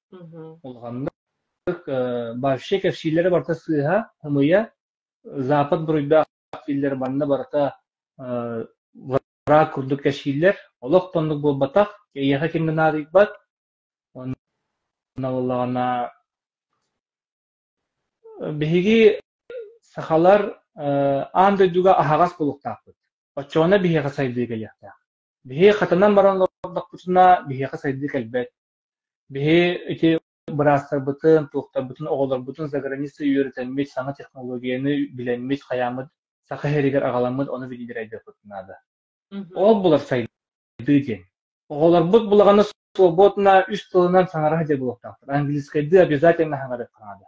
Speaker 2: Ұлғанлық бафше кәпшилері барта сыға, хымыя, запад бұрыйда филлер банна барта вара күрдік кәшилер, олық тондық бол батақ, ейеға кемден арық бат, Наллағана беги сахалар андай дуга ахагас болуктапыт. Очона беги касайды келякта. Беги катанан баран лордакпутуна беги касайды келбет. Беги эти брастар бутын, туктар бутын, оголор бутын за граница үйрөтөлмөйт, саңа технологияны биленмейт, хаямыт, сака херигер агаламыт, оны билдирайды путунада. Ол булар сайды ден. Оголор бут булаганы свободно үш тылынан саңарға де болуқтақтыр. Английскайды обязательно хаңады қанады.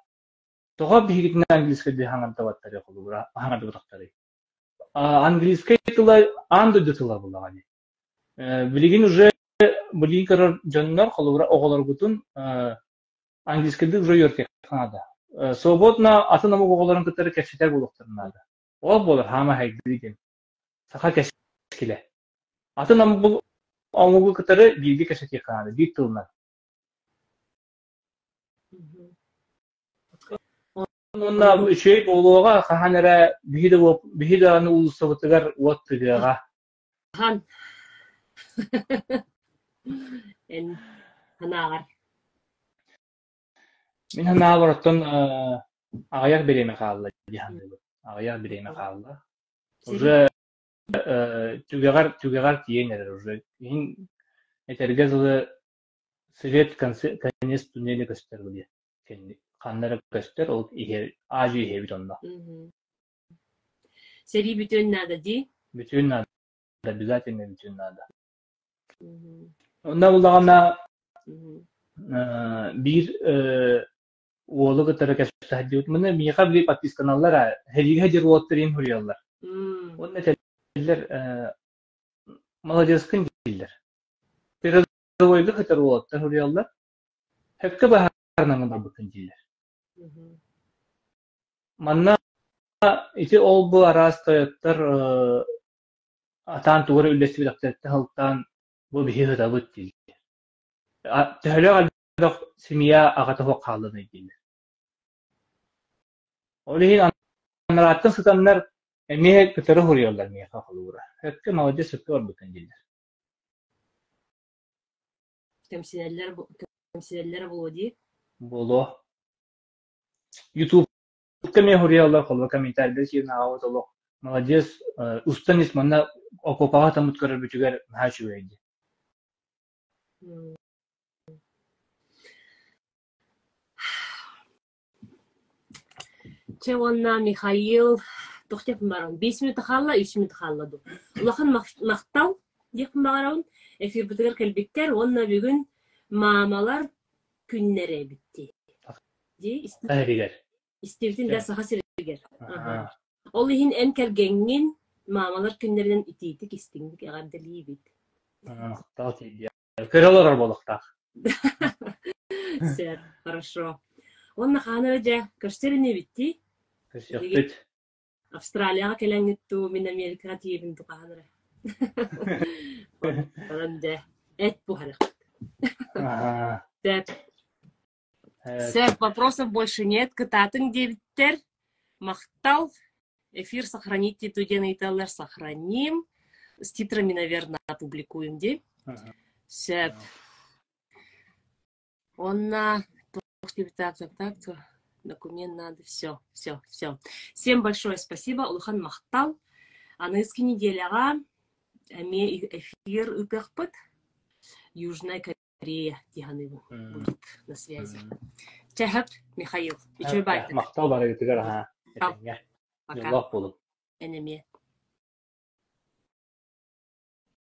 Speaker 2: Тоға бейгітіне английскайды хаңады табаттары қолы, хаңады бұтақтары. Английскай тылы андыды тылы болағаны. Білеген уже, білеген көрір жонлар қолы оғылар бұтын английскайды уже өртек қанады. Свободно атын амы оғыларын күттері кәпшетер болуқтарынады. Ол болыр, хама хайды деген. Сақа кәшкелі. Атын амы бұл Аңығы күтірі білге кәшеке қанады, бейт тылынан. Онна үшей болуға қахан әрі бейді аны ұлысы бұтығар уаттығыға.
Speaker 1: Хан. Ен ханағар.
Speaker 2: Мен ханағар оттын ағаяқ береме қалды. Ағаяқ береме қалды. Уже Тюгагар тиен әрі уже. Ең әтәрге жылы свет конец туннелі көстер бұле. Қаннары көстер, ол ажы ехе бит онда.
Speaker 1: Сери бүтүн нада ди.
Speaker 2: Bütün nada. Обязательно bütün nada.
Speaker 1: Мгм.
Speaker 2: Onda bulağına
Speaker 1: Мгм.
Speaker 2: bir oğlu gıtara kaçtı diyor. Bana miha bir Pakistanlılar hediye ruotların huriyorlar.
Speaker 1: М.
Speaker 2: Onun neteller молодец değiller. Biraz oydu gıtara ruotlar huriyorlar. Hep ki baharından da bakın değiller.
Speaker 1: Мгм.
Speaker 2: Manna iti ol bu aras toyotlar atan tuğra üllesi bir aktarıttı halktan bu bir hıda bıt değil. Töhölü aldık simiya ağata hok halını değil. Olihin anlattın sıtanlar mihe kıtırı huruyorlar mihe kakılura. Hep ki молодец hep ki ol bakın değiller.
Speaker 1: Temsileller bu ди.
Speaker 2: Bolu. YouTube'da mihe huruyorlar kolba komentarda ki ağat oluk. Молодец ustan ismanna okupağa tamut karar bütüger haşu verdi.
Speaker 1: М. Чевонна Михаил тохтеп барон 5 минут халла 3 минут халладу. Улахан мактал деп барон эфир битер келбеккер онна бүгүн мамалар күннере битти. Ди
Speaker 2: Ahriger.
Speaker 1: истевдин да саха сиргер. Ол ихин эн келгеңин мамалар күннеринен ититик истиңдик агардели бит.
Speaker 2: Талти. Кыралар болуктак.
Speaker 1: Все, хорошо. Онна хана жа каштерине битти.
Speaker 2: Кырсыктыт.
Speaker 1: Австралияга келеңитту мен Америкага тиебин туханара. Баранде эт бухара. Все, вопросов больше нет. Кытатын дебиттер. Мактал. Эфир сохраните, туден италар сохраним. С титрами, наверное, опубликуем, ди. Все. Так. Документ надо. Все. Всем большое спасибо. Улхан Махтал. А на этой неделе эфир ытыхпыт. Южная Корея Тиханову будет на связи. Чахап, Михаил. Еще бай.
Speaker 2: Махтал бары гитигар. Пока.
Speaker 1: Энеме.